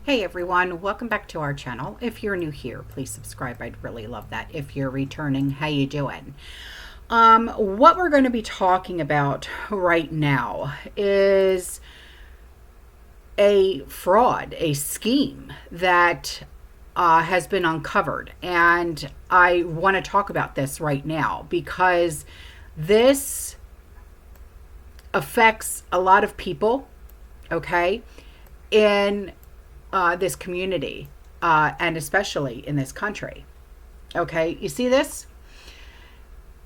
Hey everyone, welcome back to our channel. If you're new here, please subscribe. I'd really love that. If you're returning, how you doing? What we're going to be talking about right now is a fraud, a scheme that has been uncovered. And I want to talk about this right now because this affects a lot of people, okay, in this community and especially in this country. Okay, you see this?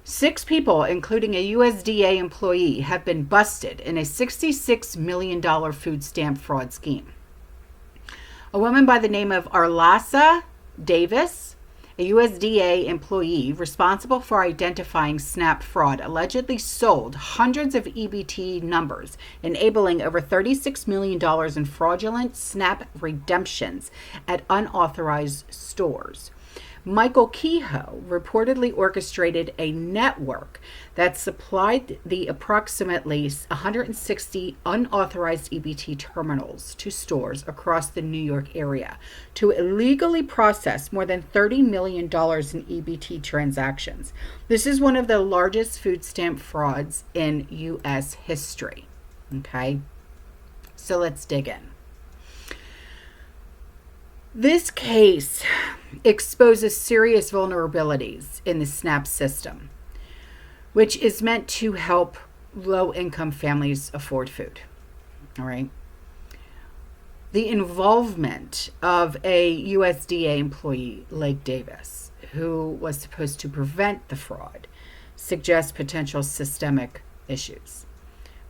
6 people, including a USDA employee, have been busted in a $66 million food stamp fraud scheme. A woman by the name of Arlasa Davis, a USDA employee responsible for identifying SNAP fraud, allegedly sold hundreds of EBT numbers, enabling over $36 million in fraudulent SNAP redemptions at unauthorized stores. Michael Kehoe reportedly orchestrated a network that supplied the approximately 160 unauthorized EBT terminals to stores across the New York area to illegally process more than $30 million in EBT transactions. This is one of the largest food stamp frauds in U.S. history. Okay, so let's dig in. This case exposes serious vulnerabilities in the SNAP system, which is meant to help low-income families afford food. All right. The involvement of a USDA employee like Davis, who was supposed to prevent the fraud, suggests potential systemic issues,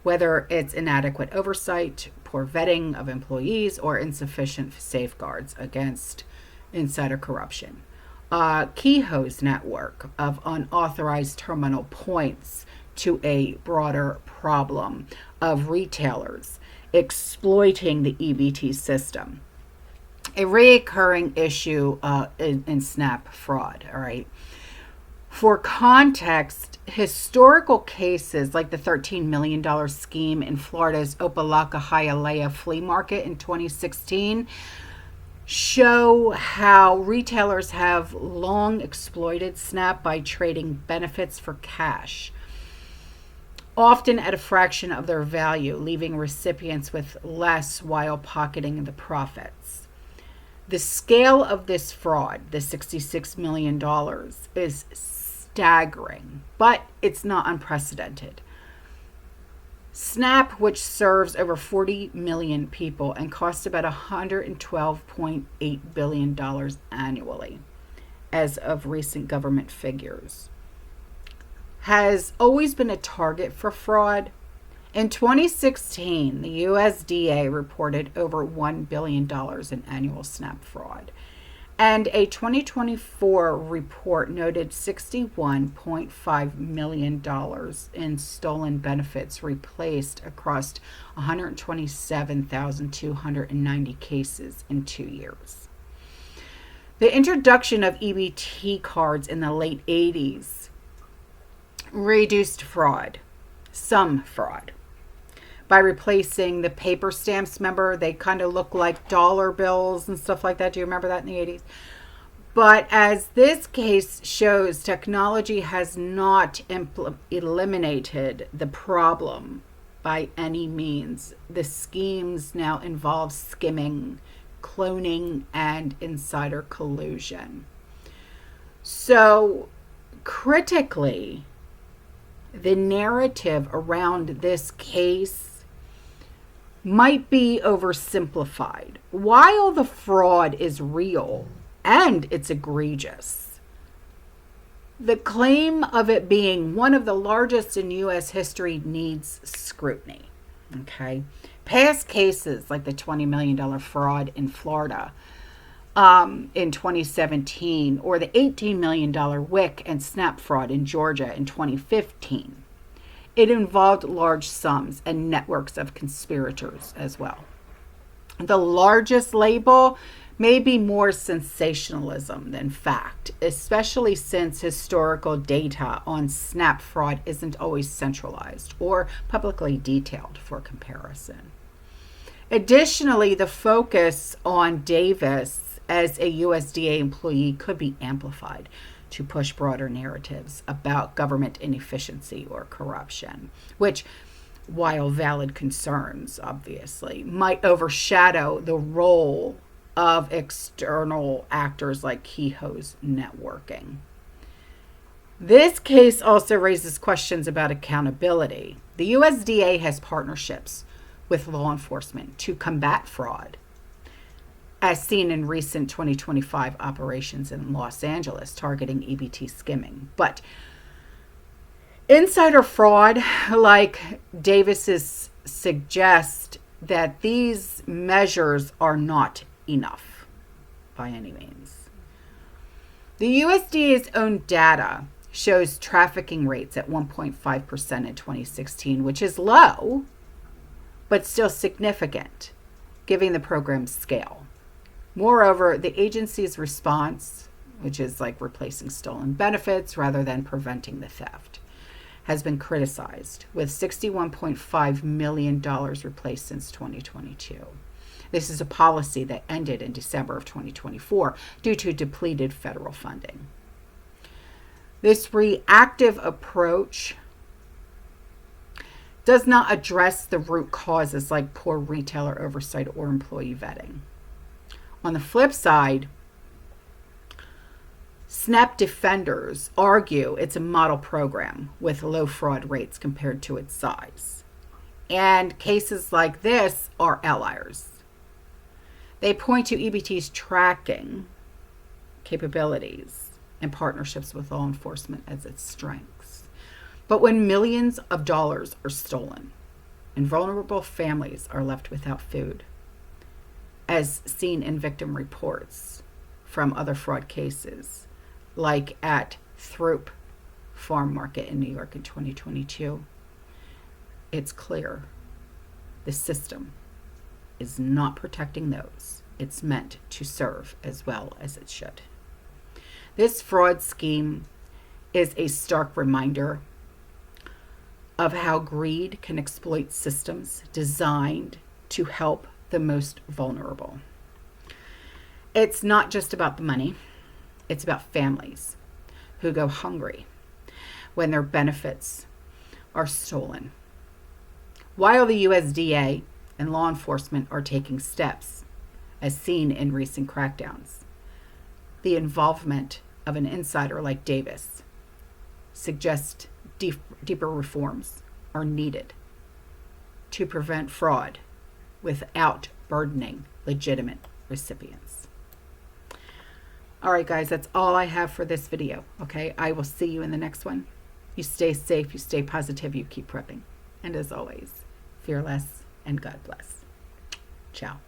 whether it's inadequate oversight, poor vetting of employees, or insufficient safeguards against insider corruption. Kehoe's network of unauthorized terminal points to a broader problem of retailers exploiting the EBT system, a recurring issue in SNAP fraud. All right. For context, historical cases like the $13 million scheme in Florida's Opelika Hialeah flea market in 2016 show how retailers have long exploited SNAP by trading benefits for cash, often at a fraction of their value, leaving recipients with less while pocketing the profits. The scale of this fraud, the $66 million, is staggering, but it's not unprecedented. SNAP, which serves over 40 million people and costs about $112.8 billion annually, as of recent government figures, has always been a target for fraud. In 2016, the USDA reported over $1 billion in annual SNAP fraud. And a 2024 report noted $61.5 million in stolen benefits replaced across 127,290 cases in 2 years. The introduction of EBT cards in the late 80s reduced fraud, some fraud, by replacing the paper stamps. Remember, they kind of look like dollar bills and stuff like that. Do you remember that in the 80s? But as this case shows, technology has not eliminated the problem by any means. The schemes now involve skimming, cloning, and insider collusion. So, critically, the narrative around this case might be oversimplified. While the fraud is real and it's egregious, the claim of it being one of the largest in U.S. history needs scrutiny. Okay, past cases like the $20 million fraud in Florida in 2017, or the $18 million WIC and SNAP fraud in Georgia in 2015. It involved large sums and networks of conspirators as well. The largest label may be more sensationalism than fact, especially since historical data on SNAP fraud isn't always centralized or publicly detailed for comparison. Additionally, the focus on Davis as a USDA employee could be amplified to push broader narratives about government inefficiency or corruption, which, while valid concerns, obviously, might overshadow the role of external actors like Kehoe's networking. This case also raises questions about accountability. The USDA has partnerships with law enforcement to combat fraud, as seen in recent 2025 operations in Los Angeles targeting EBT skimming. But insider fraud like Davis's suggest that these measures are not enough by any means. The USDA's own data shows trafficking rates at 1.5% in 2016, which is low, but still significant, given the program's scale. Moreover, the agency's response, which is like replacing stolen benefits rather than preventing the theft, has been criticized, with $61.5 million replaced since 2022. This is a policy that ended in December of 2024 due to depleted federal funding. This reactive approach does not address the root causes like poor retailer oversight or employee vetting. On the flip side, SNAP defenders argue it's a model program with low fraud rates compared to its size. And cases like this are outliers. They point to EBT's tracking capabilities and partnerships with law enforcement as its strengths. But when millions of dollars are stolen and vulnerable families are left without food, as seen in victim reports from other fraud cases, like at Throop Farm Market in New York in 2022, it's clear the system is not protecting those it's meant to serve as well as it should. This fraud scheme is a stark reminder of how greed can exploit systems designed to help the most vulnerable. It's not just about the money, it's about families who go hungry when their benefits are stolen. While the USDA and law enforcement are taking steps, as seen in recent crackdowns, the involvement of an insider like Davis suggests deeper reforms are needed to prevent fraud without burdening legitimate recipients. All right, guys, that's all I have for this video. Okay, I will see you in the next one. You stay safe, you stay positive, you keep prepping. And as always, fear less and God bless. Ciao.